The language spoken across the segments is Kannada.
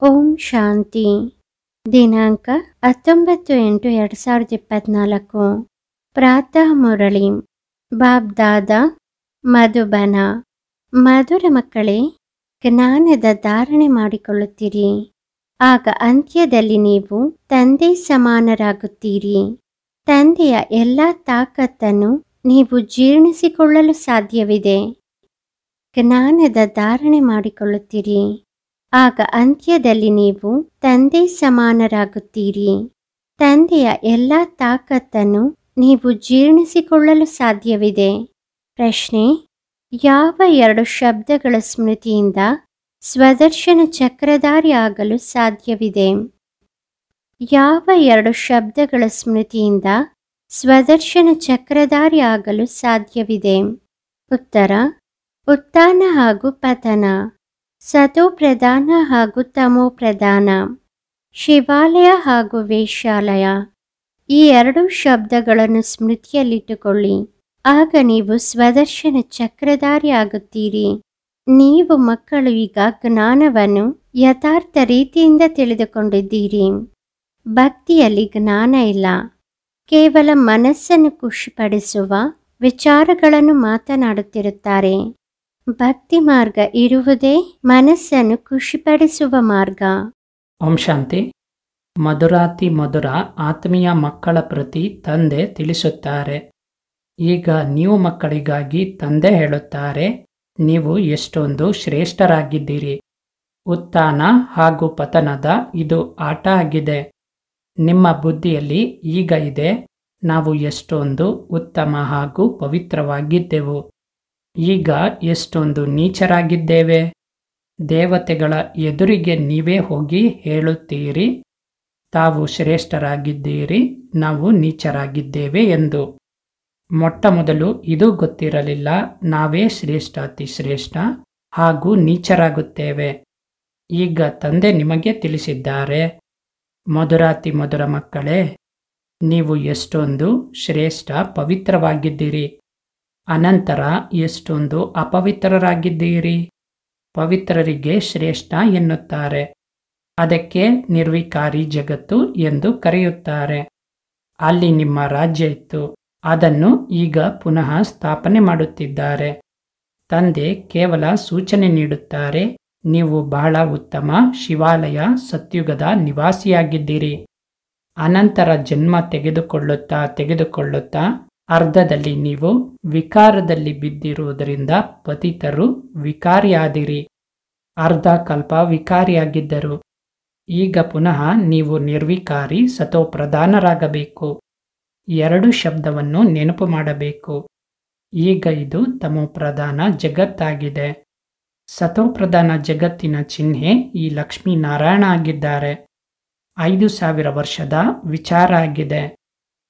ಓಂ ಶಾಂತಿ. ದಿನಾಂಕ 19/8/2024. ಪ್ರಾತಃ ಮುರಳಿ. ಬಾಬ್ದಾದ ಮಧುಬನ. ಮಧುರ ಮಕ್ಕಳೇ, ಜ್ಞಾನದ ಧಾರಣೆ ಮಾಡಿಕೊಳ್ಳುತ್ತೀರಿ. ಆಗ ಅಂತ್ಯದಲ್ಲಿ ನೀವು ತಂದೆ ಸಮಾನರಾಗುತ್ತೀರಿ. ತಂದೆಯ ಎಲ್ಲ ತಾಕತ್ತನ್ನು ನೀವು ಜೀರ್ಣಿಸಿಕೊಳ್ಳಲು ಸಾಧ್ಯವಿದೆ. ಜ್ಞಾನದ ಧಾರಣೆ ಮಾಡಿಕೊಳ್ಳುತ್ತೀರಿ. ಆಗ ಅಂತ್ಯದಲ್ಲಿ ನೀವು ತಂದೆ ಸಮಾನರಾಗುತ್ತೀರಿ. ತಂದೆಯ ಎಲ್ಲ ತಾಕತ್ತನ್ನು ನೀವು ಜೀರ್ಣಿಸಿಕೊಳ್ಳಲು ಸಾಧ್ಯವಿದೆ. ಪ್ರಶ್ನೆ: ಯಾವ 2 ಶಬ್ದಗಳ ಸ್ಮೃತಿಯಿಂದ ಸ್ವದರ್ಶನ ಚಕ್ರಧಾರಿ ಆಗಲು ಸಾಧ್ಯವಿದೆ? ಯಾವ 2 ಶಬ್ದಗಳ ಸ್ಮೃತಿಯಿಂದ ಸ್ವದರ್ಶನ ಚಕ್ರಧಾರಿ ಆಗಲು ಸಾಧ್ಯವಿದೆ? ಉತ್ತರ: ಉತ್ಥಾನ ಹಾಗೂ ಪತನ, ಸತೋ ಪ್ರಧಾನ ಹಾಗೂ ತಮೋ ಪ್ರಧಾನ, ಶಿವಾಲಯ ಹಾಗೂ ವೇಶ್ಯಾಲಯ. ಈ 2 ಶಬ್ದಗಳನ್ನು ಸ್ಮೃತಿಯಲ್ಲಿಟ್ಟುಕೊಳ್ಳಿ. ಆಗ ನೀವು ಸ್ವದರ್ಶನ ಚಕ್ರಧಾರಿ ಆಗುತ್ತೀರಿ. ನೀವು ಮಕ್ಕಳು ಈಗ ಜ್ಞಾನವನ್ನು ಯಥಾರ್ಥ ರೀತಿಯಿಂದ ತಿಳಿದುಕೊಂಡಿದ್ದೀರಿ. ಭಕ್ತಿಯಲ್ಲಿ ಜ್ಞಾನ ಇಲ್ಲ. ಕೇವಲ ಮನಸ್ಸನ್ನು ಖುಷಿಪಡಿಸುವ ವಿಚಾರಗಳನ್ನು ಮಾತನಾಡುತ್ತಿರುತ್ತಾರೆ. ಭಕ್ತಿ ಮಾರ್ಗ ಇರುವುದೇ ಮನಸ್ಸನ್ನು ಖುಷಿಪಡಿಸುವ ಮಾರ್ಗ. ಓಂ ಶಾಂತಿ. ಮಧುರಾತಿ ಮಧುರ ಆತ್ಮೀಯ ಮಕ್ಕಳ ಪ್ರತಿ ತಂದೆ ತಿಳಿಸುತ್ತಾರೆ. ಈಗ ನೀವು ಮಕ್ಕಳಿಗಾಗಿ ತಂದೆ ಹೇಳುತ್ತಾರೆ, ನೀವು ಎಷ್ಟೊಂದು ಶ್ರೇಷ್ಠರಾಗಿದ್ದೀರಿ. ಉತ್ಥಾನ ಹಾಗೂ ಪತನದ ಇದು ಆಟ ಆಗಿದೆ. ನಿಮ್ಮ ಬುದ್ಧಿಯಲ್ಲಿ ಈಗ ಇದೆ, ನಾವು ಎಷ್ಟೊಂದು ಉತ್ತಮ ಹಾಗೂ ಪವಿತ್ರವಾಗಿದ್ದೆವು. ಈಗ ಎಷ್ಟೊಂದು ನೀಚರಾಗಿದ್ದೇವೆ. ದೇವತೆಗಳ ಎದುರಿಗೆ ನೀವೇ ಹೋಗಿ ಹೇಳುತ್ತೀರಿ, ತಾವು ಶ್ರೇಷ್ಠರಾಗಿದ್ದೀರಿ, ನಾವು ನೀಚರಾಗಿದ್ದೇವೆ ಎಂದು. ಮೊಟ್ಟ ಮೊದಲು ಇದು ಗೊತ್ತಿರಲಿಲ್ಲ, ನಾವೇ ಶ್ರೇಷ್ಠ ಅತಿ ಶ್ರೇಷ್ಠ ಹಾಗೂ ನೀಚರಾಗುತ್ತೇವೆ. ಈಗ ತಂದೆ ನಿಮಗೆ ತಿಳಿಸಿದ್ದಾರೆ, ಮಧುರಾತಿ ಮಧುರ ಮಕ್ಕಳೇ, ನೀವು ಎಷ್ಟೊಂದು ಶ್ರೇಷ್ಠ ಪವಿತ್ರವಾಗಿದ್ದೀರಿ. ಅನಂತರ ಎಷ್ಟೊಂದು ಅಪವಿತ್ರರಾಗಿದ್ದೀರಿ. ಪವಿತ್ರರಿಗೆ ಶ್ರೇಷ್ಠ ಎನ್ನುತ್ತಾರೆ. ಅದಕ್ಕೆ ನಿರ್ವಿಕಾರಿ ಜಗತ್ತು ಎಂದು ಕರೆಯುತ್ತಾರೆ. ಅಲ್ಲಿ ನಿಮ್ಮ ರಾಜ್ಯ ಇತ್ತು, ಅದನ್ನು ಈಗ ಪುನಃ ಸ್ಥಾಪನೆ ಮಾಡುತ್ತಿದ್ದಾರೆ. ತಂದೆ ಕೇವಲ ಸೂಚನೆ ನೀಡುತ್ತಾರೆ, ನೀವು ಬಹಳ ಉತ್ತಮ ಶಿವಾಲಯ ಸತ್ಯುಗದ ನಿವಾಸಿಯಾಗಿದ್ದೀರಿ. ಅನಂತರ ಜನ್ಮ ತೆಗೆದುಕೊಳ್ಳುತ್ತಾ ಅರ್ಧದಲ್ಲಿ ನೀವು ವಿಕಾರದಲ್ಲಿ ಬಿದ್ದಿರುವುದರಿಂದ ಪತಿತರು ವಿಕಾರಿಯಾದಿರಿ. ಅರ್ಧ ಕಲ್ಪ ವಿಕಾರಿಯಾಗಿದ್ದರು. ಈಗ ಪುನಃ ನೀವು ನಿರ್ವಿಕಾರಿ ಸತೋಪ್ರಧಾನರಾಗಬೇಕು. 2 ಶಬ್ದವನ್ನು ನೆನಪು ಮಾಡಬೇಕು. ಈಗ ಇದು ತಮೋಪ್ರಧಾನ ಜಗತ್ತಾಗಿದೆ. ಸತೋಪ್ರಧಾನ ಜಗತ್ತಿನ ಚಿಹ್ನೆ ಈ ಲಕ್ಷ್ಮೀನಾರಾಯಣ ಆಗಿದ್ದಾರೆ. 5000 ವರ್ಷದ ವಿಚಾರ ಆಗಿದೆ.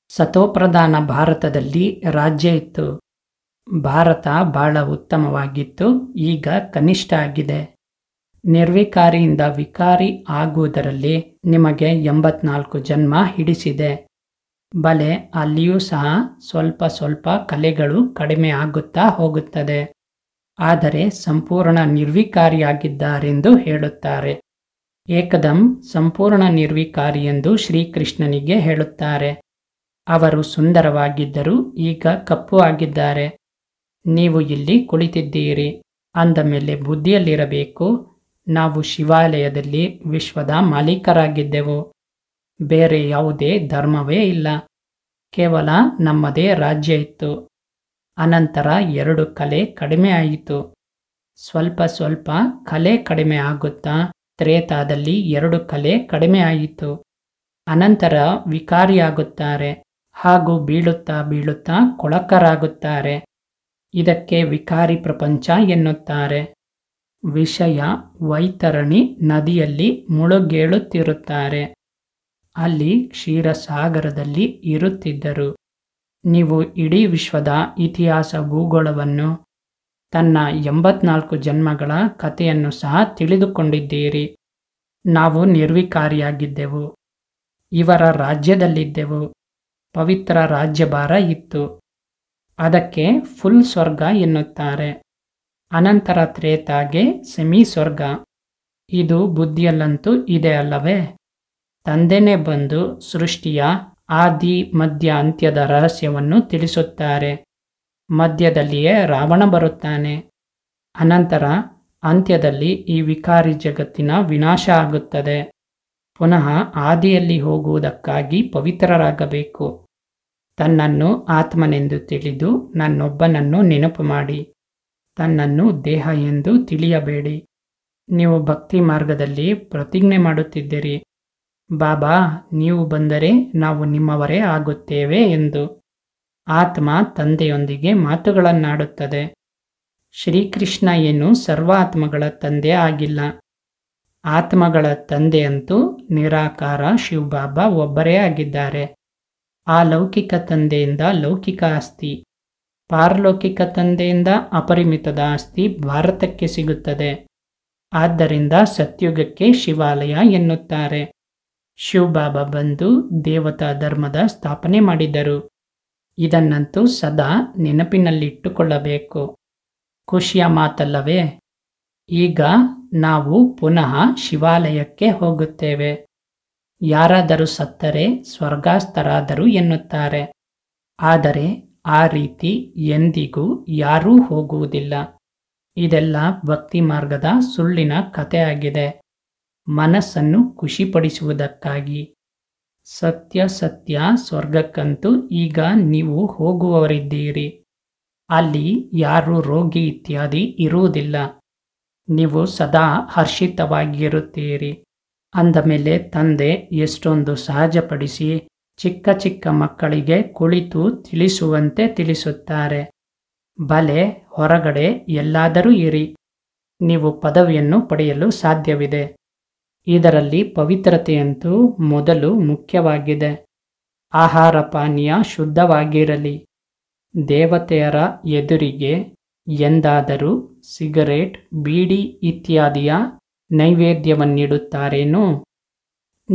ಸತೋಪ್ರಧಾನ ಭಾರತದಲ್ಲಿ ರಾಜ್ಯ ಇತ್ತು. ಭಾರತ ಬಹಳ ಉತ್ತಮವಾಗಿತ್ತು, ಈಗ ಕನಿಷ್ಠ ಆಗಿದೆ. ನಿರ್ವಿಕಾರಿಯಿಂದ ವಿಕಾರಿ ಆಗುವುದರಲ್ಲಿ ನಿಮಗೆ 84 ಜನ್ಮ ಹಿಡಿಸಿದೆ. ಬಲೆ ಅಲ್ಲಿಯೂ ಸಹ ಸ್ವಲ್ಪ ಸ್ವಲ್ಪ ಕಲೆಗಳು ಕಡಿಮೆ ಆಗುತ್ತಾ ಹೋಗುತ್ತದೆ. ಆದರೆ ಸಂಪೂರ್ಣ ನಿರ್ವಿಕಾರಿಯಾಗಿದ್ದಾರೆಂದು ಹೇಳುತ್ತಾರೆ. ಏಕದಂ ಸಂಪೂರ್ಣ ನಿರ್ವಿಕಾರಿ ಎಂದು ಶ್ರೀಕೃಷ್ಣನಿಗೆ ಹೇಳುತ್ತಾರೆ. ಅವರು ಸುಂದರವಾಗಿದ್ದರು, ಈಗ ಕಪ್ಪು ಆಗಿದ್ದಾರೆ. ನೀವು ಇಲ್ಲಿ ಕುಳಿತಿದ್ದೀರಿ ಅಂದ ಮೇಲೆ ಬುದ್ಧಿಯಲ್ಲಿರಬೇಕು, ನಾವು ಶಿವಾಲಯದಲ್ಲಿ ವಿಶ್ವದ ಮಾಲೀಕರಾಗಿದ್ದೆವು. ಬೇರೆ ಯಾವುದೇ ಧರ್ಮವೇ ಇಲ್ಲ, ಕೇವಲ ನಮ್ಮದೇ ರಾಜ್ಯ ಇತ್ತು. ಅನಂತರ 2 ಕಲೆ ಕಡಿಮೆ ಆಯಿತು. ಸ್ವಲ್ಪ ಸ್ವಲ್ಪ ಕಲೆ ಕಡಿಮೆ ಆಗುತ್ತಾ ತ್ರೇತಾದಲ್ಲಿ 2 ಕಲೆ ಕಡಿಮೆ ಆಯಿತು. ಅನಂತರ ವಿಕಾರಿಯಾಗುತ್ತಾರೆ ಹಾಗೂ ಬೀಳುತ್ತಾ ಬೀಳುತ್ತಾ ಕೊಳಕರಾಗುತ್ತಾರೆ. ಇದಕ್ಕೆ ವಿಕಾರಿ ಪ್ರಪಂಚ ಎನ್ನುತ್ತಾರೆ. ವಿಷಯ ವೈತರಣಿ ನದಿಯಲ್ಲಿ ಮುಳುಗೇಳುತ್ತಿರುತ್ತಾರೆ. ಅಲ್ಲಿ ಕ್ಷೀರಸಾಗರದಲ್ಲಿ ಇರುತ್ತಿದ್ದರು. ನೀವು ಇಡೀ ವಿಶ್ವದ ಇತಿಹಾಸ ಭೂಗೋಳವನ್ನು, ತನ್ನ 84 ಜನ್ಮಗಳ ಕಥೆಯನ್ನು ಸಹ ತಿಳಿದುಕೊಂಡಿದ್ದೀರಿ. ನಾವು ನಿರ್ವಿಕಾರಿಯಾಗಿದ್ದೆವು, ಇವರ ರಾಜ್ಯದಲ್ಲಿದ್ದೆವು. ಪವಿತ್ರ ರಾಜ್ಯಭಾರ ಇತ್ತು. ಅದಕ್ಕೆ ಫುಲ್ ಸ್ವರ್ಗ ಎನ್ನುತ್ತಾರೆ. ಅನಂತರ ತ್ರೇತಾಗೆ ಸೆಮಿ ಸ್ವರ್ಗ. ಇದು ಬುದ್ಧಿಯಲ್ಲಂತೂ ಇದೆ ಅಲ್ಲವೇ? ತಂದೆನೇ ಬಂದು ಸೃಷ್ಟಿಯ ಆದಿ ಮಧ್ಯ ಅಂತ್ಯದ ರಹಸ್ಯವನ್ನು ತಿಳಿಸುತ್ತಾರೆ. ಮಧ್ಯದಲ್ಲಿಯೇ ರಾವಣ ಬರುತ್ತಾನೆ. ಅನಂತರ ಅಂತ್ಯದಲ್ಲಿ ಈ ವಿಕಾರಿ ಜಗತ್ತಿನ ವಿನಾಶ ಆಗುತ್ತದೆ. ಪುನಃ ಆದಿಯಲ್ಲಿ ಹೋಗುವುದಕ್ಕಾಗಿ ಪವಿತ್ರರಾಗಬೇಕು. ತನ್ನನ್ನು ಆತ್ಮನೆಂದು ತಿಳಿದು ನನ್ನೊಬ್ಬನನ್ನು ನೆನಪು ಮಾಡಿ. ತನ್ನನ್ನು ದೇಹ ಎಂದು ತಿಳಿಯಬೇಡಿ. ನೀವು ಭಕ್ತಿ ಮಾರ್ಗದಲ್ಲಿ ಪ್ರತಿಜ್ಞೆ ಮಾಡುತ್ತಿದ್ದೀರಿ, ಬಾಬಾ ನೀವು ಬಂದರೆ ನಾವು ನಿಮ್ಮವರೇ ಆಗುತ್ತೇವೆ ಎಂದು. ಆತ್ಮ ತಂದೆಯೊಂದಿಗೆ ಮಾತುಗಳನ್ನಾಡುತ್ತದೆ. ಶ್ರೀಕೃಷ್ಣ ಏನು ಸರ್ವ ಆತ್ಮಗಳ ತಂದೆ ಆಗಿಲ್ಲ. ಆತ್ಮಗಳ ತಂದೆಯಂತೂ ನಿರಾಕಾರ ಶಿವಬಾಬಾ ಒಬ್ಬರೇ ಆಗಿದ್ದಾರೆ. ಆ ಲೌಕಿಕ ತಂದೆಯಿಂದ ಲೌಕಿಕ ಆಸ್ತಿ, ಪಾರಲೌಕಿಕ ತಂದೆಯಿಂದ ಅಪರಿಮಿತದ ಆಸ್ತಿ ಭಾರತಕ್ಕೆ ಸಿಗುತ್ತದೆ. ಆದ್ದರಿಂದ ಸತ್ಯುಗಕ್ಕೆ ಶಿವಾಲಯ ಎನ್ನುತ್ತಾರೆ. ಶಿವಬಾಬಾ ಬಂದು ದೇವತಾ ಧರ್ಮದ ಸ್ಥಾಪನೆ ಮಾಡಿದರು. ಇದನ್ನಂತೂ ಸದಾ ನೆನಪಿನಲ್ಲಿಟ್ಟುಕೊಳ್ಳಬೇಕು. ಖುಷಿಯ ಮಾತಲ್ಲವೇ? ಈಗ ನಾವು ಪುನಃ ಶಿವಾಲಯಕ್ಕೆ ಹೋಗುತ್ತೇವೆ. ಯಾರಾದರೂ ಸತ್ತರೆ ಸ್ವರ್ಗಾಸ್ಥರಾದರು ಎನ್ನುತ್ತಾರೆ. ಆದರೆ ಆ ರೀತಿ ಎಂದಿಗೂ ಯಾರೂ ಹೋಗುವುದಿಲ್ಲ. ಇದೆಲ್ಲ ಭಕ್ತಿ ಮಾರ್ಗದ ಸುಳ್ಳಿನ ಕಥೆಯಾಗಿದೆ. ಮನಸ್ಸನ್ನು ಖುಷಿಪಡಿಸುವುದಕ್ಕಾಗಿ. ಸತ್ಯ ಸತ್ಯ ಸ್ವರ್ಗಕ್ಕಂತೂ ಈಗ ನೀವು ಹೋಗುವವರಿದ್ದೀರಿ. ಅಲ್ಲಿ ಯಾರೂ ರೋಗಿ ಇತ್ಯಾದಿ ಇರುವುದಿಲ್ಲ. ನೀವು ಸದಾ ಹರ್ಷಿತವಾಗಿರುತ್ತೀರಿ. ಅಂದ ಮೇಲೆ ತಂದೆ ಎಷ್ಟೊಂದು ಸಹಜಪಡಿಸಿ ಚಿಕ್ಕ ಚಿಕ್ಕ ಮಕ್ಕಳಿಗೆ ಕುಳಿತು ತಿಳಿಸುವಂತೆ ತಿಳಿಸುತ್ತಾರೆ. ಬಲೆ ಹೊರಗಡೆ ಎಲ್ಲಾದರೂ ಇರಿ, ನೀವು ಪದವಿಯನ್ನು ಪಡೆಯಲು ಸಾಧ್ಯವಿದೆ. ಇದರಲ್ಲಿ ಪವಿತ್ರತೆಯಂತೂ ಮೊದಲು ಮುಖ್ಯವಾಗಿದೆ. ಆಹಾರ ಪಾನೀಯ ಶುದ್ಧವಾಗಿರಲಿ. ದೇವತೆಯರ ಎದುರಿಗೆ ಎಂದಾದರೂ ಸಿಗರೇಟ್, ಬೀಡಿ ಇತ್ಯಾದಿಯ ನೈವೇದ್ಯವನ್ನಿಡುತ್ತಾರೇನೋ?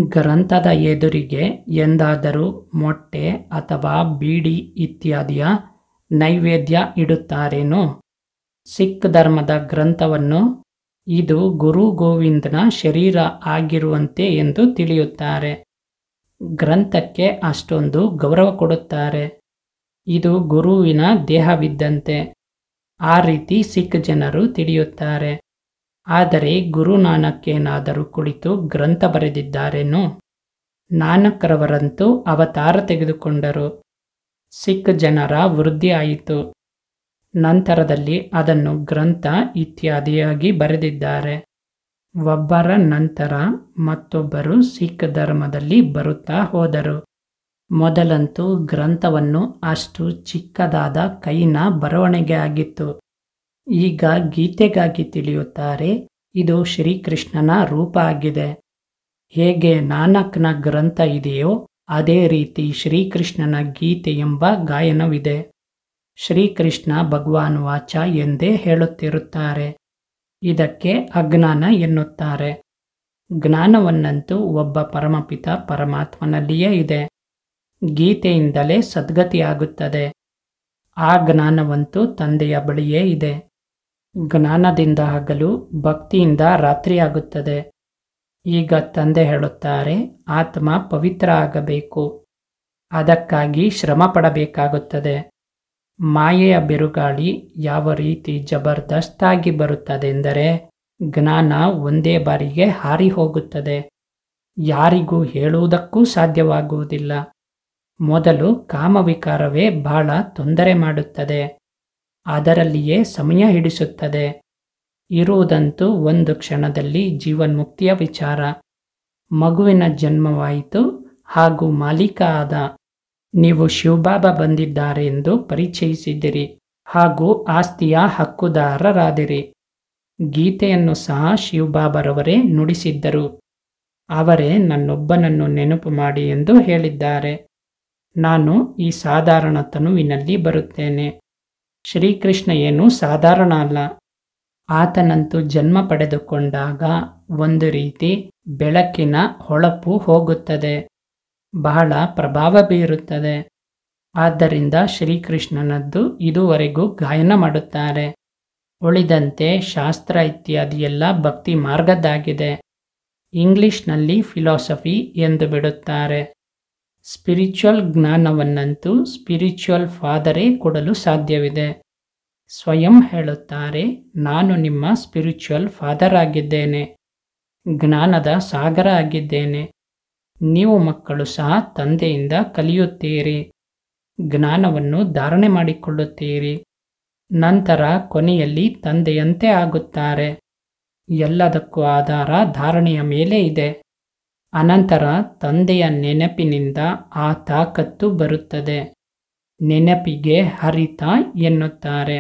ಗ್ರಂಥದ ಎದುರಿಗೆ ಎಂದಾದರೂ ಮೊಟ್ಟೆ ಅಥವಾ ಬೀಡಿ ಇತ್ಯಾದಿಯ ನೈವೇದ್ಯ ಇಡುತ್ತಾರೇನೋ? ಸಿಖ್ ಧರ್ಮದ ಗ್ರಂಥವನ್ನು ಇದು ಗುರು ಗೋವಿಂದನ ಶರೀರ ಆಗಿರುವಂತೆ ಎಂದು ತಿಳಿಯುತ್ತಾರೆ. ಗ್ರಂಥಕ್ಕೆ ಅಷ್ಟೊಂದು ಗೌರವ ಕೊಡುತ್ತಾರೆ. ಇದು ಗುರುವಿನ ದೇಹವಿದ್ದಂತೆ. ಆ ರೀತಿ ಸಿಖ್ ಜನರು ತಿಳಿಯುತ್ತಾರೆ. ಆದರೆ ಗುರು ನಾನಕ್ಕೇನಾದರೂ ಕುಳಿತು ಗ್ರಂಥ ಬರೆದಿದ್ದಾರೇನೋ? ನಾನಕ್ರವರಂತೂ ಅವತಾರ ತೆಗೆದುಕೊಂಡರು. ಸಿಖ್ ಜನರ ವೃದ್ಧಿ ಆಯಿತು. ನಂತರದಲ್ಲಿ ಅದನ್ನು ಗ್ರಂಥ ಇತ್ಯಾದಿಯಾಗಿ ಬರೆದಿದ್ದಾರೆ. ಒಬ್ಬರ ನಂತರ ಮತ್ತೊಬ್ಬರು ಸಿಖ್ ಧರ್ಮದಲ್ಲಿ ಬರುತ್ತಾ ಹೋದರು. ಮೊದಲಂತೂ ಗ್ರಂಥವನ್ನು ಅಷ್ಟು ಚಿಕ್ಕದಾದ ಕೈನ ಬರವಣಿಗೆ ಆಗಿತ್ತು. ಈಗ ಗೀತೆಗಾಗಿ ತಿಳಿಯುತ್ತಾರೆ, ಇದು ಶ್ರೀಕೃಷ್ಣನ ರೂಪ ಆಗಿದೆ. ಹೇಗೆ ನಾನಕ್ನ ಗ್ರಂಥ ಇದೆಯೋ ಅದೇ ರೀತಿ ಶ್ರೀಕೃಷ್ಣನ ಗೀತೆ ಎಂಬ ಗಾಯನವಿದೆ. ಶ್ರೀಕೃಷ್ಣ ಭಗವಾನ್ ವಾಚ ಎಂದೇ ಹೇಳುತ್ತಿರುತ್ತಾರೆ. ಇದಕ್ಕೆ ಅಜ್ಞಾನ ಎನ್ನುತ್ತಾರೆ. ಜ್ಞಾನವನ್ನಂತೂ ಒಬ್ಬ ಪರಮಪಿತ ಪರಮಾತ್ಮನಲ್ಲಿಯೇ ಇದೆ. ಗೀತೆಯಿಂದಲೇ ಸದ್ಗತಿಯಾಗುತ್ತದೆ. ಆ ಜ್ಞಾನವಂತೂ ತಂದೆಯ ಬಳಿಯೇ ಇದೆ. ಜ್ಞಾನದಿಂದ ಹಗಲು, ಭಕ್ತಿಯಿಂದ ರಾತ್ರಿಯಾಗುತ್ತದೆ. ಈಗ ತಂದೆ ಹೇಳುತ್ತಾರೆ, ಆತ್ಮ ಪವಿತ್ರ ಆಗಬೇಕು. ಅದಕ್ಕಾಗಿ ಶ್ರಮ ಪಡಬೇಕಾಗುತ್ತದೆ. ಮಾಯೆಯ ಬಿರುಗಾಳಿ ಯಾವ ರೀತಿ ಜಬರ್ದಸ್ತಾಗಿ ಬರುತ್ತದೆಂದರೆ ಜ್ಞಾನ ಒಂದೇ ಬಾರಿಗೆ ಹಾರಿ ಹೋಗುತ್ತದೆ. ಯಾರಿಗೂ ಹೇಳುವುದಕ್ಕೂ ಸಾಧ್ಯವಾಗುವುದಿಲ್ಲ. ಮೊದಲು ಕಾಮವಿಕಾರವೇ ಬಹಳ ತೊಂದರೆ ಮಾಡುತ್ತದೆ. ಅದರಲ್ಲಿಯೇ ಸಮಯ ಹಿಡಿಸುತ್ತದೆ. ಇರುವುದಂತೂ ಒಂದು ಕ್ಷಣದಲ್ಲಿ ಜೀವನ್ಮುಕ್ತಿಯ ವಿಚಾರ. ಮಗುವಿನ ಜನ್ಮವಾಯಿತು ಹಾಗೂ ಮಾಲೀಕ ಆದ. ನೀವು ಶಿವಬಾಬಾ ಬಂದಿದ್ದಾರೆ ಎಂದು ಪರಿಚಯಿಸಿದಿರಿ ಹಾಗೂ ಆಸ್ತಿಯ ಹಕ್ಕುದಾರರಾದಿರಿ. ಗೀತೆಯನ್ನು ಸಹ ಶಿವಬಾಬಾರವರೇ ನುಡಿಸಿದ್ದರು. ಅವರೇ ನನ್ನೊಬ್ಬನನ್ನು ನೆನಪು ಮಾಡಿ ಎಂದು ಹೇಳಿದ್ದಾರೆ. ನಾನು ಈ ಸಾಧಾರಣ ತನುವಿನಲ್ಲಿ ಬರುತ್ತೇನೆ. ಶ್ರೀಕೃಷ್ಣ ಏನೂ ಸಾಧಾರಣ ಅಲ್ಲ. ಆತನಂತೂ ಜನ್ಮ ಪಡೆದುಕೊಂಡಾಗ ಒಂದು ರೀತಿ ಬೆಳಕಿನ ಹೊಳಪು ಹೋಗುತ್ತದೆ. ಬಹಳ ಪ್ರಭಾವ ಬೀರುತ್ತದೆ. ಆದ್ದರಿಂದ ಶ್ರೀಕೃಷ್ಣನದ್ದು ಇದುವರೆಗೂ ಗಾಯನ ಮಾಡುತ್ತಾರೆ. ಉಳಿದಂತೆ ಶಾಸ್ತ್ರ ಇತ್ಯಾದಿ ಎಲ್ಲ ಭಕ್ತಿ ಮಾರ್ಗದ್ದಾಗಿದೆ. ಇಂಗ್ಲಿಷ್ನಲ್ಲಿ ಫಿಲಾಸಫಿ ಎಂದು ಬಿಡುತ್ತಾರೆ. ಸ್ಪಿರಿಚುವಲ್ ಜ್ಞಾನವನ್ನಂತೂ ಸ್ಪಿರಿಚುವಲ್ ಫಾದರೇ ಕೊಡಲು ಸಾಧ್ಯವಿದೆ. ಸ್ವಯಂ ಹೇಳುತ್ತಾರೆ, ನಾನು ನಿಮ್ಮ ಸ್ಪಿರಿಚುವಲ್ ಫಾದರ್ ಆಗಿದ್ದೇನೆ, ಜ್ಞಾನದ ಸಾಗರ ಆಗಿದ್ದೇನೆ. ನೀವು ಮಕ್ಕಳು ಸಹ ತಂದೆಯಿಂದ ಕಲಿಯುತ್ತೀರಿ, ಜ್ಞಾನವನ್ನು ಧಾರಣೆ ಮಾಡಿಕೊಳ್ಳುತ್ತೀರಿ. ನಂತರ ಕೊನೆಯಲ್ಲಿ ತಂದೆಯಂತೆ ಆಗುತ್ತಾರೆ. ಎಲ್ಲದಕ್ಕೂ ಆಧಾರ ಧಾರಣೆಯ ಮೇಲೆ ಇದೆ. ಅನಂತರ ತಂದೆಯ ನೆನಪಿನಿಂದ ಆ ತಾಕತ್ತು ಬರುತ್ತದೆ. ನೆನಪಿಗೆ ಹರಿತ ಎನ್ನುತ್ತಾರೆ.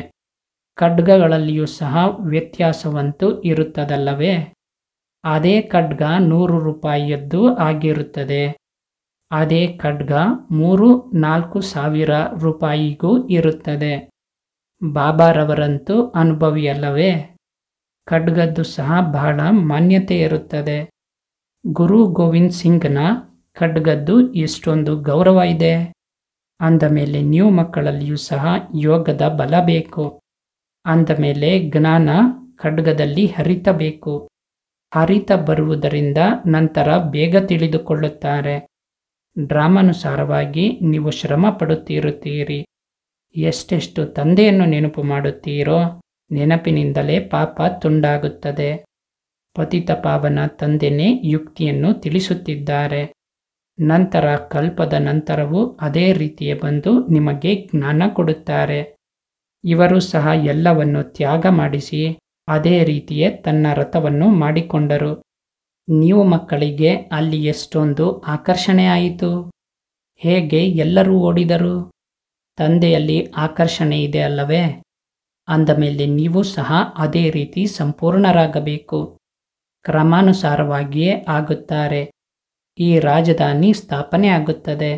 ಖಡ್ಗಗಳಲ್ಲಿಯೂ ಸಹ ವ್ಯತ್ಯಾಸವಂತೂ ಇರುತ್ತದಲ್ಲವೇ? ಅದೇ ಖಡ್ಗ 100 ರೂಪಾಯಿಯದ್ದು ಆಗಿರುತ್ತದೆ. ಅದೇ ಖಡ್ಗ 3-4 ಸಾವಿರ ರೂಪಾಯಿಗೂ ಇರುತ್ತದೆ. ಬಾಬಾರವರಂತೂ ಅನುಭವಿಯಲ್ಲವೇ? ಖಡ್ಗದ್ದು ಸಹ ಬಹಳ ಮಾನ್ಯತೆ ಇರುತ್ತದೆ. ಗುರು ಗೋವಿಂದ್ ಸಿಂಗ್ನ ಖಡ್ಗದ್ದು ಎಷ್ಟೊಂದು ಗೌರವ ಇದೆ. ಅಂದ ಮೇಲೆ ನೀವು ಮಕ್ಕಳಲ್ಲಿಯೂ ಸಹ ಯೋಗದ ಬಲ ಬೇಕು. ಅಂದ ಮೇಲೆ ಜ್ಞಾನ ಖಡ್ಗದಲ್ಲಿ ಹರಿತಬೇಕು. ಹರಿತ ಬರುವುದರಿಂದ ನಂತರ ಬೇಗ ತಿಳಿದುಕೊಳ್ಳುತ್ತಾರೆ. ಡ್ರಾಮಾನುಸಾರವಾಗಿ ನೀವು ಶ್ರಮ ಪಡುತ್ತಿರುತ್ತೀರಿ. ಎಷ್ಟೆಷ್ಟು ತಂದೆಯನ್ನು ನೆನಪು ಮಾಡುತ್ತೀರೋ ನೆನಪಿನಿಂದಲೇ ಪಾಪ ತುಂಡಾಗುತ್ತದೆ. ಪತಿತ ಪಾವನ ತಂದೆನೇ ಯುಕ್ತಿಯನ್ನು ತಿಳಿಸುತ್ತಿದ್ದಾರೆ. ನಂತರ ಕಲ್ಪದ ನಂತರವೂ ಅದೇ ರೀತಿಯೇ ಬಂದು ನಿಮಗೆ ಜ್ಞಾನ ಕೊಡುತ್ತಾರೆ. ಇವರು ಸಹ ಎಲ್ಲವನ್ನು ತ್ಯಾಗ ಮಾಡಿಸಿ ಅದೇ ರೀತಿಯೇ ತನ್ನ ರಥವನ್ನು ಮಾಡಿಕೊಂಡರು. ನೀವು ಮಕ್ಕಳಿಗೆ ಅಲ್ಲಿ ಎಷ್ಟೊಂದು ಆಕರ್ಷಣೆ ಆಯಿತು. ಹೇಗೆ ಎಲ್ಲರೂ ಓಡಿದರು? ತಂದೆಯಲ್ಲಿ ಆಕರ್ಷಣೆ ಇದೆ ಅಲ್ಲವೇ? ಅಂದ ಮೇಲೆ ನೀವು ಸಹ ಅದೇ ರೀತಿ ಸಂಪೂರ್ಣರಾಗಬೇಕು. ಕ್ರಮಾನುಸಾರವಾಗಿಯೇ ಆಗುತ್ತಾರೆ. ಈ ರಾಜಧಾನಿ ಸ್ಥಾಪನೆ ಆಗುತ್ತದೆ.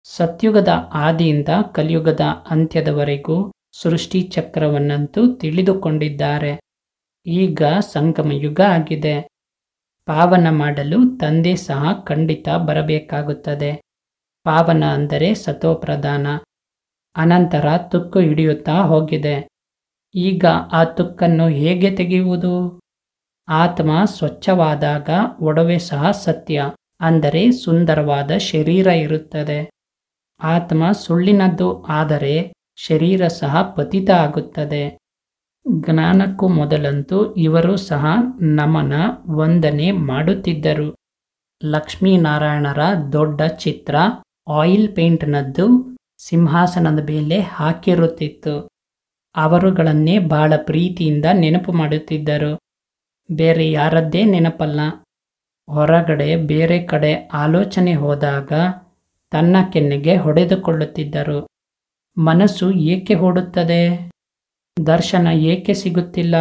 ಸತ್ಯುಗದ ಆದಿಯಿಂದ ಕಲಿಯುಗದ ಅಂತ್ಯದವರೆಗೂ ಸೃಷ್ಟಿ ಚಕ್ರವನ್ನಂತೂ ತಿಳಿದುಕೊಂಡಿದ್ದಾರೆ. ಈಗ ಸಂಗಮ ಯುಗ ಆಗಿದೆ. ಪಾವನ ಮಾಡಲು ತಂದೆ ಸಹ ಖಂಡಿತ ಬರಬೇಕಾಗುತ್ತದೆ. ಪಾವನ ಅಂದರೆ ಸತೋಪ್ರಧಾನ. ಅನಂತರ ತುಕ್ಕು ಹಿಡಿಯುತ್ತಾ ಹೋಗಿದೆ. ಈಗ ಆ ತುಕ್ಕನ್ನು ಹೇಗೆ ತೆಗೆಯುವುದು? ಆತ್ಮ ಸ್ವಚ್ಛವಾದಾಗ ಒಡವೆ ಸಹ ಸತ್ಯ, ಅಂದರೆ ಸುಂದರವಾದ ಶರೀರ ಇರುತ್ತದೆ. ಆತ್ಮ ಸುಳ್ಳಿನದ್ದು ಆದರೆ ಶರೀರ ಸಹ ಪತಿತ ಆಗುತ್ತದೆ. ಜ್ಞಾನಕ್ಕೂ ಮೊದಲಂತೂ ಇವರು ಸಹ ನಮನ ವಂದನೆ ಮಾಡುತ್ತಿದ್ದರು. ಲಕ್ಷ್ಮೀನಾರಾಯಣರ ದೊಡ್ಡ ಚಿತ್ರ ಆಯಿಲ್ ಪೇಂಟ್ನದ್ದು ಸಿಂಹಾಸನದ ಮೇಲೆ ಹಾಕಿರುತ್ತಿತ್ತು. ಅವರುಗಳನ್ನೇ ಬಹಳ ಪ್ರೀತಿಯಿಂದ ನೆನಪು ಮಾಡುತ್ತಿದ್ದರು. ಬೇರೆ ಯಾರದ್ದೇ ನೆನಪಲ್ಲ. ಹೊರಗಡೆ ಬೇರೆ ಕಡೆ ಆಲೋಚನೆ ಹೋದಾಗ ತನ್ನ ಕೆನ್ನೆಗೆ ಹೊಡೆದುಕೊಳ್ಳುತ್ತಿದ್ದರು. ಮನಸ್ಸು ಏಕೆ ಓಡುತ್ತದೆ? ದರ್ಶನ ಏಕೆ ಸಿಗುತ್ತಿಲ್ಲ?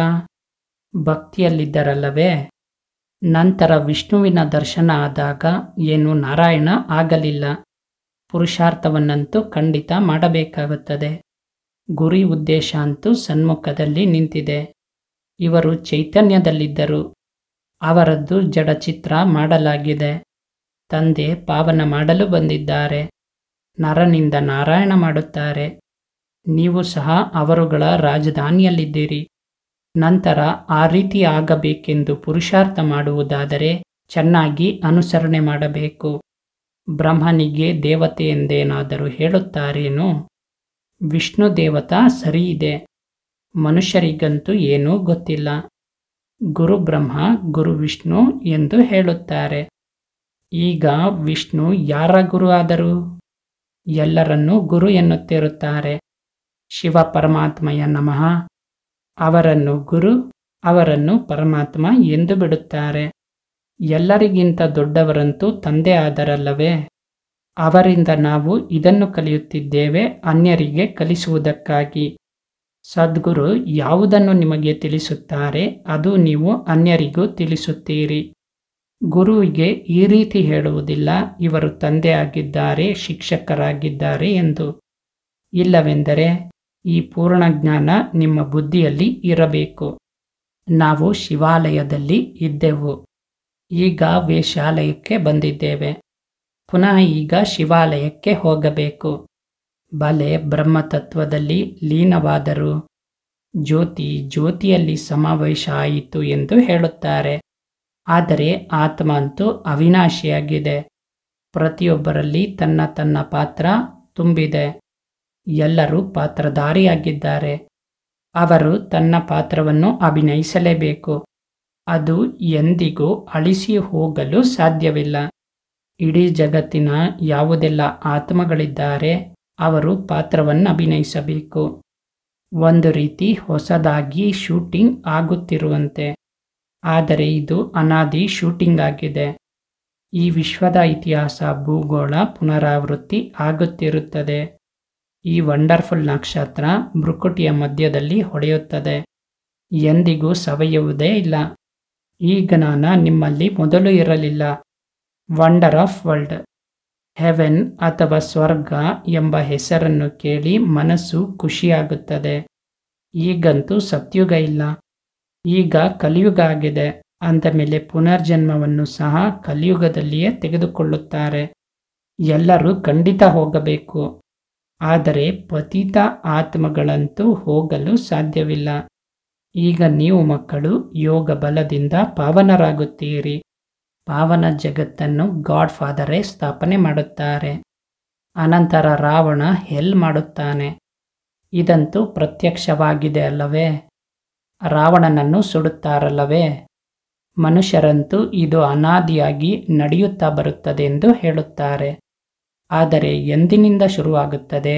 ಭಕ್ತಿಯಲ್ಲಿದ್ದರಲ್ಲವೇ? ನಂತರ ವಿಷ್ಣುವಿನ ದರ್ಶನ ಆದಾಗ ಏನು ನಾರಾಯಣ ಆಗಲಿಲ್ಲ. ಪುರುಷಾರ್ಥವನ್ನಂತೂ ಖಂಡಿತ ಮಾಡಬೇಕಾಗುತ್ತದೆ. ಗುರಿ ಉದ್ದೇಶ ಅಂತೂ ಸನ್ಮುಖದಲ್ಲಿ ನಿಂತಿದೆ. ಇವರು ಚೈತನ್ಯದಲ್ಲಿದ್ದರು. ಅವರದ್ದು ಜಡಚಿತ್ರ ಮಾಡಲಾಗಿದೆ. ತಂದೆ ಪಾವನ ಮಾಡಲು ಬಂದಿದ್ದಾರೆ. ನರನಿಂದ ನಾರಾಯಣ ಮಾಡುತ್ತಾರೆ. ನೀವು ಸಹ ಅವರುಗಳ ರಾಜಧಾನಿಯಲ್ಲಿದ್ದೀರಿ. ನಂತರ ಆ ರೀತಿ ಆಗಬೇಕೆಂದು ಪುರುಷಾರ್ಥ ಮಾಡುವುದಾದರೆ ಚೆನ್ನಾಗಿ ಅನುಸರಣೆ ಮಾಡಬೇಕು. ಬ್ರಹ್ಮನಿಗೆ ದೇವತೆ ಎಂದೇನಾದರೂ ಹೇಳುತ್ತಾರೇನೋ? ವಿಷ್ಣು ದೇವತಾ ಸರಿ ಇದೆ. ಮನುಷ್ಯರಿಗಂತೂ ಏನೂ ಗೊತ್ತಿಲ್ಲ. ಗುರು ಬ್ರಹ್ಮ ಗುರು ವಿಷ್ಣು ಎಂದು ಹೇಳುತ್ತಾರೆ. ಈಗ ವಿಷ್ಣು ಯಾರ ಗುರು ಆದರು? ಎಲ್ಲರನ್ನೂ ಗುರು ಎನ್ನುತ್ತಿರುತ್ತಾರೆ. ಶಿವ ಪರಮಾತ್ಮಯ ನಮಃ. ಅವರನ್ನು ಗುರು, ಅವರನ್ನು ಪರಮಾತ್ಮ ಎಂದು ಬಿಡುತ್ತಾರೆ. ಎಲ್ಲರಿಗಿಂತ ದೊಡ್ಡವರಂತೂ ತಂದೆ ಆದರಲ್ಲವೇ? ಅವರಿಂದ ನಾವು ಇದನ್ನು ಕಲಿಯುತ್ತಿದ್ದೇವೆ, ಅನ್ಯರಿಗೆ ಕಲಿಸುವುದಕ್ಕಾಗಿ. ಸದ್ಗುರು ಯಾವುದನ್ನು ನಿಮಗೆ ತಿಳಿಸುತ್ತಾರೆ ಅದು ನೀವು ಅನ್ಯರಿಗೂ ತಿಳಿಸುತ್ತೀರಿ. ಗುರುವಿಗೆ ಈ ರೀತಿ ಹೇಳುವುದಿಲ್ಲ, ಇವರು ತಂದೆ ಆಗಿದ್ದಾರೆ, ಶಿಕ್ಷಕರಾಗಿದ್ದಾರೆ ಎಂದು. ಇಲ್ಲವೆಂದರೆ ಈ ಪೂರ್ಣ ಜ್ಞಾನ ನಿಮ್ಮ ಬುದ್ಧಿಯಲ್ಲಿ ಇರಬೇಕು. ನಾವು ಶಿವಾಲಯದಲ್ಲಿ ಇದ್ದೆವು, ಈಗ ವೇಶ್ಯಾಲಯಕ್ಕೆ ಬಂದಿದ್ದೇವೆ. ಪುನಃ ಈಗ ಶಿವಾಲಯಕ್ಕೆ ಹೋಗಬೇಕು. ಬಲೆ ಬ್ರಹ್ಮತತ್ವದಲ್ಲಿ ಲೀನವಾದರು. ಜ್ಯೋತಿ ಜ್ಯೋತಿಯಲ್ಲಿ ಸಮಾವೇಶ ಆಯಿತು ಎಂದು ಹೇಳುತ್ತಾರೆ. ಆದರೆ ಆತ್ಮ ಅಂತೂ ಅವಿನಾಶಿಯಾಗಿದೆ. ಪ್ರತಿಯೊಬ್ಬರಲ್ಲಿ ತನ್ನ ತನ್ನ ಪಾತ್ರ ತುಂಬಿದೆ. ಎಲ್ಲರೂ ಪಾತ್ರಧಾರಿಯಾಗಿದ್ದಾರೆ. ಅವರು ತನ್ನ ಪಾತ್ರವನ್ನು ಅಭಿನಯಿಸಲೇಬೇಕು. ಅದು ಎಂದಿಗೂ ಅಳಿಸಿ ಹೋಗಲು ಸಾಧ್ಯವಿಲ್ಲ. ಇಡೀ ಜಗತ್ತಿನ ಯಾವುದೆಲ್ಲ ಆತ್ಮಗಳಿದ್ದಾರೆ ಅವರು ಪಾತ್ರವನ್ನು ಅಭಿನಯಿಸಬೇಕು. ಒಂದು ರೀತಿ ಹೊಸದಾಗಿ ಶೂಟಿಂಗ್ ಆಗುತ್ತಿರುವಂತೆ. ಆದರೆ ಇದು ಅನಾದಿ ಶೂಟಿಂಗ್ ಆಗಿದೆ. ಈ ವಿಶ್ವದ ಇತಿಹಾಸ ಭೂಗೋಳ ಪುನರಾವೃತ್ತಿ ಆಗುತ್ತಿರುತ್ತದೆ. ಈ ವಂಡರ್ಫುಲ್ ನಕ್ಷತ್ರ ಭ್ರುಕುಟಿಯ ಮಧ್ಯದಲ್ಲಿ ಹೊಳೆಯುತ್ತದೆ. ಎಂದಿಗೂ ಸವೆಯುವುದೇ ಇಲ್ಲ. ಈ ಜ್ಞಾನ ನಿಮ್ಮಲ್ಲಿ ಮೊದಲು ಇರಲಿಲ್ಲ. ವಂಡರ್ ಆಫ್ ವರ್ಲ್ಡ್, ಹೆವೆನ್ ಅಥವಾ ಸ್ವರ್ಗ ಎಂಬ ಹೆಸರನ್ನು ಕೇಳಿ ಮನಸ್ಸು ಖುಷಿಯಾಗುತ್ತದೆ. ಈಗಂತೂ ಸತ್ಯುಗ ಇಲ್ಲ, ಈಗ ಕಲಿಯುಗ ಆಗಿದೆ. ಅಂದ ಮೇಲೆ ಪುನರ್ಜನ್ಮವನ್ನು ಸಹ ಕಲಿಯುಗದಲ್ಲಿಯೇ ತೆಗೆದುಕೊಳ್ಳುತ್ತಾರೆ. ಎಲ್ಲರೂ ಖಂಡಿತ ಹೋಗಬೇಕು. ಆದರೆ ಪತಿತ ಆತ್ಮಗಳಂತೂ ಹೋಗಲು ಸಾಧ್ಯವಿಲ್ಲ. ಈಗ ನೀವು ಮಕ್ಕಳು ಯೋಗ ಬಲದಿಂದ ಪಾವನರಾಗುತ್ತೀರಿ. ಪಾವನ ಜಗತ್ತನ್ನು ಗಾಡ್ ಫಾದರೇ ಸ್ಥಾಪನೆ ಮಾಡುತ್ತಾರೆ. ಅನಂತರ ರಾವಣ ಹೆಲ್ ಮಾಡುತ್ತಾನೆ. ಇದಂತೂ ಪ್ರತ್ಯಕ್ಷವಾಗಿದೆ ಅಲ್ಲವೇ? ರಾವಣನನ್ನು ಸುಡುತ್ತಾರಲ್ಲವೇ? ಮನುಷ್ಯರಂತೂ ಇದು ಅನಾದಿಯಾಗಿ ನಡೆಯುತ್ತಾ ಬರುತ್ತದೆ ಎಂದು ಹೇಳುತ್ತಾರೆ. ಆದರೆ ಎಂದಿನಿಂದ ಶುರುವಾಗುತ್ತದೆ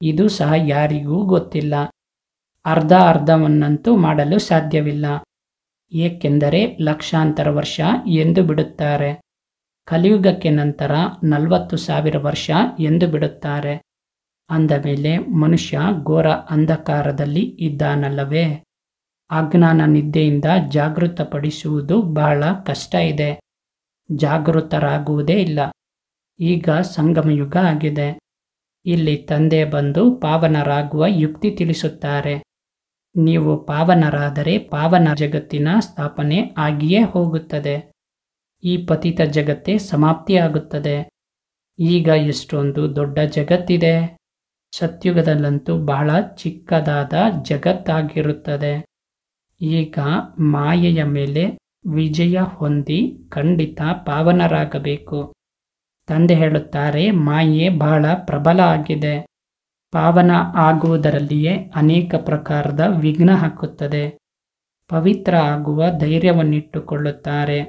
ಇದು ಸಹ ಯಾರಿಗೂ ಗೊತ್ತಿಲ್ಲ. ಅರ್ಧವನ್ನಂತೂ ಮಾಡಲು ಸಾಧ್ಯವಿಲ್ಲ. ಏಕೆಂದರೆ ಲಕ್ಷಾಂತರ ವರ್ಷ ಎಂದು ಬಿಡುತ್ತಾರೆ. ಕಲಿಯುಗಕ್ಕೆ ನಂತರ 40,000 ವರ್ಷ ಎಂದು ಬಿಡುತ್ತಾರೆ. ಅಂದ ಮೇಲೆ ಮನುಷ್ಯ ಘೋರ ಅಂಧಕಾರದಲ್ಲಿ ಇದ್ದಾನಲ್ಲವೇ? ಅಜ್ಞಾನ ನಿದ್ದೆಯಿಂದ ಜಾಗೃತಪಡಿಸುವುದು ಬಹಳ ಕಷ್ಟ ಇದೆ. ಜಾಗೃತರಾಗುವುದೇ ಇಲ್ಲ. ಈಗ ಸಂಗಮಯುಗ ಆಗಿದೆ. ಇಲ್ಲಿ ತಂದೆ ಬಂದು ಪಾವನರಾಗುವ ಯುಕ್ತಿ ತಿಳಿಸುತ್ತಾರೆ. ನೀವು ಪಾವನರಾದರೆ ಪಾವನ ಜಗತ್ತಿನ ಸ್ಥಾಪನೆ ಆಗಿಯೇ ಹೋಗುತ್ತದೆ. ಈ ಪತಿತ ಜಗತ್ತೇ ಸಮಾಪ್ತಿಯಾಗುತ್ತದೆ. ಈಗ ಎಷ್ಟೊಂದು ದೊಡ್ಡ ಜಗತ್ತಿದೆ. ಸತ್ಯುಗದಲ್ಲಂತೂ ಬಹಳ ಚಿಕ್ಕದಾದ ಜಗತ್ತಾಗಿರುತ್ತದೆ. ಈಗ ಮಾಯೆಯ ಮೇಲೆ ವಿಜಯ ಹೊಂದಿ ಖಂಡಿತ ಪಾವನರಾಗಬೇಕು. ತಂದೆ ಹೇಳುತ್ತಾರೆ, ಮಾಯೆ ಬಹಳ ಪ್ರಬಲ ಆಗಿದೆ. ಪಾವನ ಆಗುವುದರಲ್ಲಿಯೇ ಅನೇಕ ಪ್ರಕಾರದ ವಿಘ್ನ ಹಾಕುತ್ತದೆ. ಪವಿತ್ರ ಆಗುವ ಧೈರ್ಯವನ್ನಿಟ್ಟುಕೊಳ್ಳುತ್ತಾರೆ.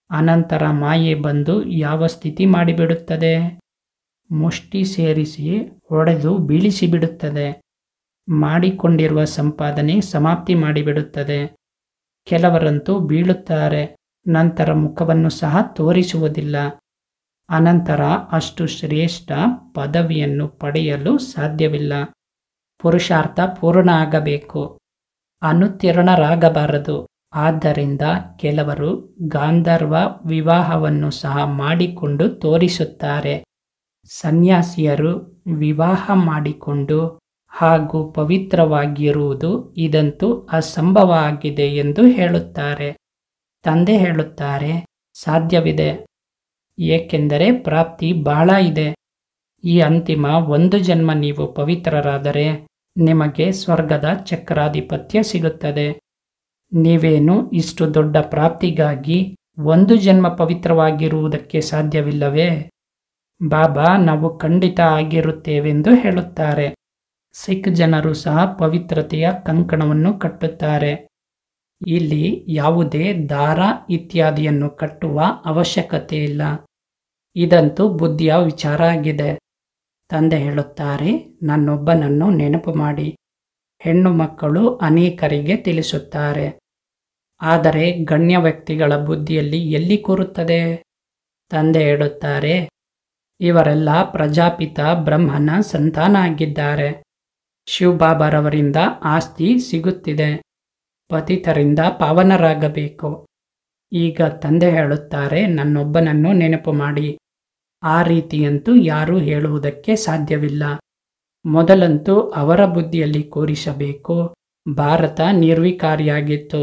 ಅನಂತರ ಮಾಯೆ ಬಂದು ಯಾವ ಸ್ಥಿತಿ ಮಾಡಿಬಿಡುತ್ತದೆ? ಮುಷ್ಟಿ ಸೇರಿಸಿ ಹೊಡೆದು ಬೀಳಿಸಿಬಿಡುತ್ತದೆ. ಮಾಡಿಕೊಂಡಿರುವ ಸಂಪಾದನೆ ಸಮಾಪ್ತಿ ಮಾಡಿಬಿಡುತ್ತದೆ. ಕೆಲವರಂತೂ ಬೀಳುತ್ತಾರೆ, ನಂತರ ಮುಖವನ್ನು ಸಹ ತೋರಿಸುವುದಿಲ್ಲ. ಅನಂತರ ಅಷ್ಟು ಶ್ರೇಷ್ಠ ಪದವಿಯನ್ನು ಪಡೆಯಲು ಸಾಧ್ಯವಿಲ್ಲ. ಪುರುಷಾರ್ಥ ಪೂರ್ಣ ಆಗಬೇಕು, ಅನುತ್ತೀರ್ಣರಾಗಬಾರದು. ಆದ್ದರಿಂದ ಕೆಲವರು ಗಾಂಧರ್ವ ವಿವಾಹವನ್ನು ಸಹ ಮಾಡಿಕೊಂಡು ತೋರಿಸುತ್ತಾರೆ. ಸನ್ಯಾಸಿಯರು ವಿವಾಹ ಮಾಡಿಕೊಂಡು ಹಾಗೂ ಪವಿತ್ರವಾಗಿರುವುದು ಇದಂತೂ ಅಸಂಭವ ಆಗಿದೆ ಎಂದು ಹೇಳುತ್ತಾರೆ. ತಂದೆ ಹೇಳುತ್ತಾರೆ, ಸಾಧ್ಯವಿದೆ. ಏಕೆಂದರೆ ಪ್ರಾಪ್ತಿ ಬಹಳ ಇದೆ. ಈ ಅಂತಿಮ ಒಂದು ಜನ್ಮ ನೀವು ಪವಿತ್ರರಾದರೆ ನಿಮಗೆ ಸ್ವರ್ಗದ ಚಕ್ರಾಧಿಪತ್ಯ ಸಿಗುತ್ತದೆ. ನೀವೇನು ಇಷ್ಟು ದೊಡ್ಡ ಪ್ರಾಪ್ತಿಗಾಗಿ ಒಂದು ಜನ್ಮ ಪವಿತ್ರವಾಗಿರುವುದಕ್ಕೆ ಸಾಧ್ಯವಿಲ್ಲವೇ? ಬಾಬಾ ನಾವು ಖಂಡಿತ ಆಗಿರುತ್ತೇವೆಂದು ಹೇಳುತ್ತಾರೆ. ಸಿಖ್ ಜನರು ಸಹ ಪವಿತ್ರತೆಯ ಕಂಕಣವನ್ನು ಕಟ್ಟುತ್ತಾರೆ. ಇಲ್ಲಿ ಯಾವುದೇ ದಾರ ಇತ್ಯಾದಿಯನ್ನು ಕಟ್ಟುವ ಅವಶ್ಯಕತೆ ಇಲ್ಲ. ಇದಂತೂ ಬುದ್ಧಿಯ ವಿಚಾರ ಆಗಿದೆ. ತಂದೆ ಹೇಳುತ್ತಾರೆ, ನನ್ನೊಬ್ಬನನ್ನು ನೆನಪು ಮಾಡಿ. ಹೆಣ್ಣು ಮಕ್ಕಳು ಅನೇಕರಿಗೆ ತಿಳಿಸುತ್ತಾರೆ. ಆದರೆ ಗಣ್ಯ ವ್ಯಕ್ತಿಗಳ ಬುದ್ಧಿಯಲ್ಲಿ ಎಲ್ಲಿ ಕೂರುತ್ತದೆ? ತಂದೆ ಹೇಳುತ್ತಾರೆ, ಇವರೆಲ್ಲ ಪ್ರಜಾಪಿತ ಬ್ರಹ್ಮನ ಸಂತಾನ ಆಗಿದ್ದಾರೆ. ಶಿವಬಾಬಾರವರಿಂದ ಆಸ್ತಿ ಸಿಗುತ್ತಿದೆ. ಪತಿತರಿಂದ ಪಾವನರಾಗಬೇಕು. ಈಗ ತಂದೆ ಹೇಳುತ್ತಾರೆ, ನನ್ನೊಬ್ಬನನ್ನು ನೆನಪು ಮಾಡಿ. ಆ ರೀತಿಯಂತೂ ಯಾರೂ ಹೇಳುವುದಕ್ಕೆ ಸಾಧ್ಯವಿಲ್ಲ. ಮೊದಲಂತೂ ಅವರ ಬುದ್ಧಿಯಲ್ಲಿ ಕೂರಿಸಬೇಕು. ಭಾರತ ನಿರ್ವಿಕಾರಿಯಾಗಿತ್ತು,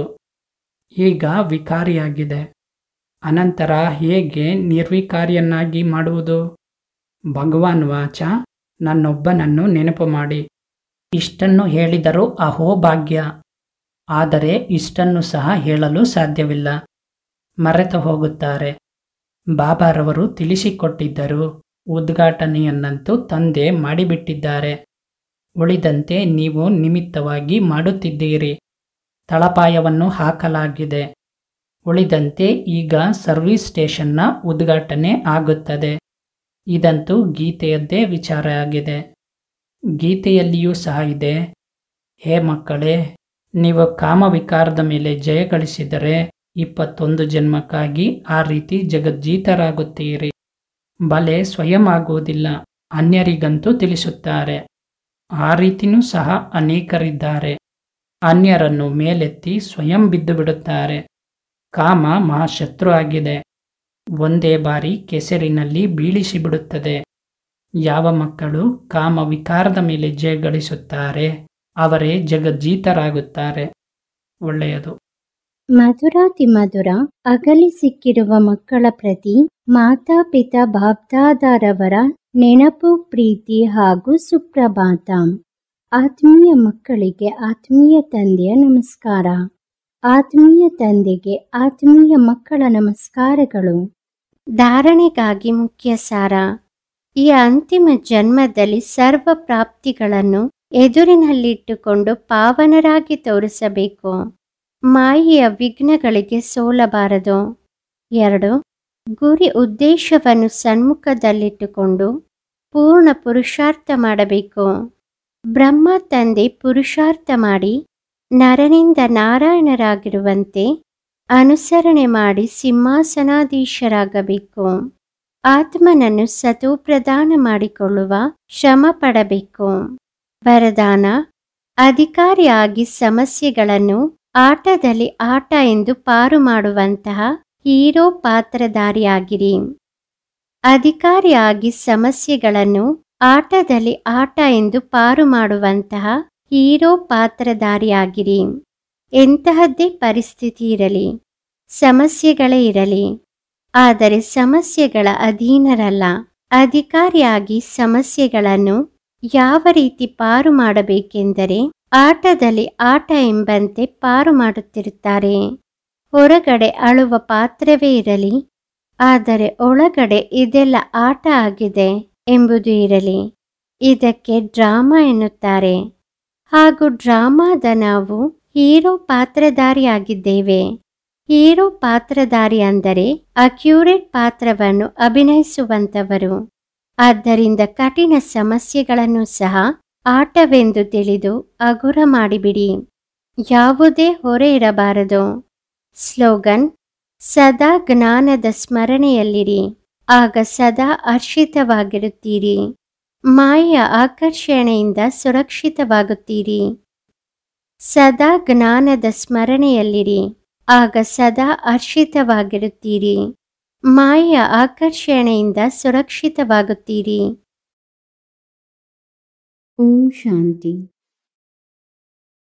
ಈಗ ವಿಕಾರಿಯಾಗಿದೆ. ಅನಂತರ ಹೇಗೆ ನಿರ್ವಿಕಾರಿಯನ್ನಾಗಿ ಮಾಡುವುದು? ಭಗವಾನ್ ವಾಚ, ನನ್ನೊಬ್ಬನನ್ನು ನೆನಪು ಮಾಡಿ. ಇಷ್ಟನ್ನು ಹೇಳಿದರೂ ಅಹೋಭಾಗ್ಯ. ಆದರೆ ಇಷ್ಟನ್ನು ಸಹ ಹೇಳಲು ಸಾಧ್ಯವಿಲ್ಲ, ಮರೆತು ಹೋಗುತ್ತಾರೆ. ಬಾಬಾರವರು ತಿಳಿಸಿಕೊಟ್ಟಿದ್ದರು, ಉದ್ಘಾಟನೆಯನ್ನಂತೂ ತಂದೆ ಮಾಡಿಬಿಟ್ಟಿದ್ದಾರೆ. ಉಳಿದಂತೆ ನೀವು ನಿಮಿತ್ತವಾಗಿ ಮಾಡುತ್ತಿದ್ದೀರಿ. ತಳಪಾಯವನ್ನು ಹಾಕಲಾಗಿದೆ. ಉಳಿದಂತೆ ಈಗ ಸರ್ವಿಸ್ ಸ್ಟೇಷನ್ನ ಉದ್ಘಾಟನೆ ಆಗುತ್ತದೆ. ಇದಂತೂ ಗೀತೆಯದ್ದೇ ವಿಚಾರ ಆಗಿದೆ. ಗೀತೆಯಲ್ಲಿಯೂ ಸಹ ಇದೆ, ಹೇ ಮಕ್ಕಳೇ, ನೀವು ಕಾಮವಿಕಾರದ ಮೇಲೆ ಜಯ ಗಳಿಸಿದರೆ 21 ಜನ್ಮಕ್ಕಾಗಿ ಆ ರೀತಿ ಜಗಜ್ಜೀತರಾಗುತ್ತೀರಿ. ಬಲೆ ಸ್ವಯಂ ಆಗುವುದಿಲ್ಲ, ಅನ್ಯರಿಗಂತೂ ತಿಳಿಸುತ್ತಾರೆ. ಆ ರೀತಿಯೂ ಸಹ ಅನೇಕರಿದ್ದಾರೆ. ಅನ್ಯರನ್ನು ಮೇಲೆತ್ತಿ ಸ್ವಯಂ ಬಿದ್ದು ಬಿಡುತ್ತಾರೆ. ಕಾಮ ಮಹಾಶತ್ರು ಆಗಿದೆ. ಒಂದೇ ಬಾರಿ ಕೆಸರಿನಲ್ಲಿ ಬೀಳಿಸಿಬಿಡುತ್ತದೆ. ಯಾವ ಮಕ್ಕಳು ಕಾಮ ವಿಕಾರದ ಮೇಲೆ ಜಯ ಗಳಿಸುತ್ತಾರೆ ಅವರೇ ಜಗಜ್ಜೀತರಾಗುತ್ತಾರೆ. ಒಳ್ಳೆಯದು. ಮಧುರಾತಿ ಮಧುರ ಅಗಲಿ ಸಿಕ್ಕಿರುವ ಮಕ್ಕಳ ಪ್ರತಿ ಮಾತಾಪಿತಾ ಬಾಬ್ದಾದಾರವರ ನೆನಪು, ಪ್ರೀತಿ ಹಾಗೂ ಸುಪ್ರಭಾತ. ಆತ್ಮೀಯ ಮಕ್ಕಳಿಗೆ ಆತ್ಮೀಯ ತಂದೆಯ ನಮಸ್ಕಾರ. ಆತ್ಮೀಯ ತಂದೆಗೆ ಆತ್ಮೀಯ ಮಕ್ಕಳ ನಮಸ್ಕಾರಗಳು. ಧಾರಣೆಗಾಗಿ ಮುಖ್ಯ ಸಾರ. ಈ ಅಂತಿಮ ಜನ್ಮದಲ್ಲಿ ಸರ್ವ ಪ್ರಾಪ್ತಿಗಳನ್ನು ಎದುರಿನಲ್ಲಿಟ್ಟುಕೊಂಡು ಪಾವನರಾಗಿ ತೋರಿಸಬೇಕು. ಮಾಯೆಯ ವಿಘ್ನಗಳಿಗೆ ಸೋಲಬಾರದು. 2. ಗುರಿ ಉದ್ದೇಶವನ್ನು ಸನ್ಮುಖದಲ್ಲಿಟ್ಟುಕೊಂಡು ಪೂರ್ಣ ಪುರುಷಾರ್ಥ ಮಾಡಬೇಕು. ಬ್ರಹ್ಮ ತಂದೆ ಪುರುಷಾರ್ಥ ಮಾಡಿ ನರನಿಂದ ನಾರಾಯಣರಾಗಿರುವಂತೆ ಅನುಸರಣೆ ಮಾಡಿ ಸಿಂಹಾಸನಾಧೀಶರಾಗಬೇಕು. ಆತ್ಮನನ್ನು ಸತು ಪ್ರದಾನ ಮಾಡಿಕೊಳ್ಳುವ ಶ್ರಮ ಪಡಬೇಕು. ವರದಾನ: ಅಧಿಕಾರಿಯಾಗಿ ಸಮಸ್ಯೆಗಳನ್ನು ಆಟದಲ್ಲಿ ಆಟ ಎಂದು ಪಾರು ಮಾಡುವಂತಹ ಹೀರೋ ಪಾತ್ರಧಾರಿಯಾಗಿರಿ. ಅಧಿಕಾರಿಯಾಗಿ ಸಮಸ್ಯೆಗಳನ್ನು ಆಟದಲ್ಲಿ ಆಟ ಎಂದು ಪಾರು ಮಾಡುವಂತಹ ಹೀರೋ ಪಾತ್ರಧಾರಿಯಾಗಿರಿ. ಎಂತಹದ್ದೇ ಪರಿಸ್ಥಿತಿ ಇರಲಿ, ಸಮಸ್ಯೆಗಳೇ ಇರಲಿ, ಆದರೆ ಸಮಸ್ಯೆಗಳ ಅಧೀನರಲ್ಲ. ಅಧಿಕಾರಿಯಾಗಿ ಸಮಸ್ಯೆಗಳನ್ನು ಯಾವ ರೀತಿ ಪಾರು ಮಾಡಬೇಕೆಂದರೆ ಆಟದಲ್ಲಿ ಆಟ ಎಂಬಂತೆ ಪಾರು ಮಾಡುತ್ತಿರುತ್ತಾರೆ. ಹೊರಗಡೆ ಅಳುವ ಪಾತ್ರವೇ ಇರಲಿ, ಆದರೆ ಒಳಗಡೆ ಇದೆಲ್ಲ ಆಟ ಆಗಿದೆ ಎಂಬುದು ಇರಲಿ. ಇದಕ್ಕೆ ಡ್ರಾಮಾ ಎನ್ನುತ್ತಾರೆ. ಹಾಗೂ ಡ್ರಾಮಾದ ನಾವು ಹೀರೋ ಪಾತ್ರಧಾರಿಯಾಗಿದ್ದೇವೆ. ಹೀರೋ ಪಾತ್ರಧಾರಿ ಅಂದರೆ ಅಕ್ಯುರೇಟ್ ಪಾತ್ರವನ್ನು ಅಭಿನಯಿಸುವಂತವರು. ಆದ್ದರಿಂದ ಕಠಿಣ ಸಮಸ್ಯೆಗಳನ್ನು ಸಹ ಆಟವೆಂದು ತಿಳಿದು ಹಗುರ ಮಾಡಿಬಿಡಿ. ಯಾವುದೇ ಹೊರೆ ಇರಬಾರದು. ಸ್ಲೋಗನ್: ಸದಾ ಜ್ಞಾನದ ಸ್ಮರಣೆಯಲ್ಲಿರಿ, ಆಗ ಸದಾ ಹರ್ಷಿತವಾಗಿರುತ್ತೀರಿ. ಮಾಯೆಯ ಆಕರ್ಷಣೆಯಿಂದ ಸುರಕ್ಷಿತವಾಗುತ್ತೀರಿ. ಸದಾ ಜ್ಞಾನದ ಸ್ಮರಣೆಯಲ್ಲಿರಿ, ಆಗ ಸದಾ ಹರ್ಷಿತವಾಗಿರುತ್ತೀರಿ. ಮಾಯೆಯ ಆಕರ್ಷಣೆಯಿಂದ ಸುರಕ್ಷಿತವಾಗುತ್ತೀರಿ. ಓಂ ಶಾಂತಿ.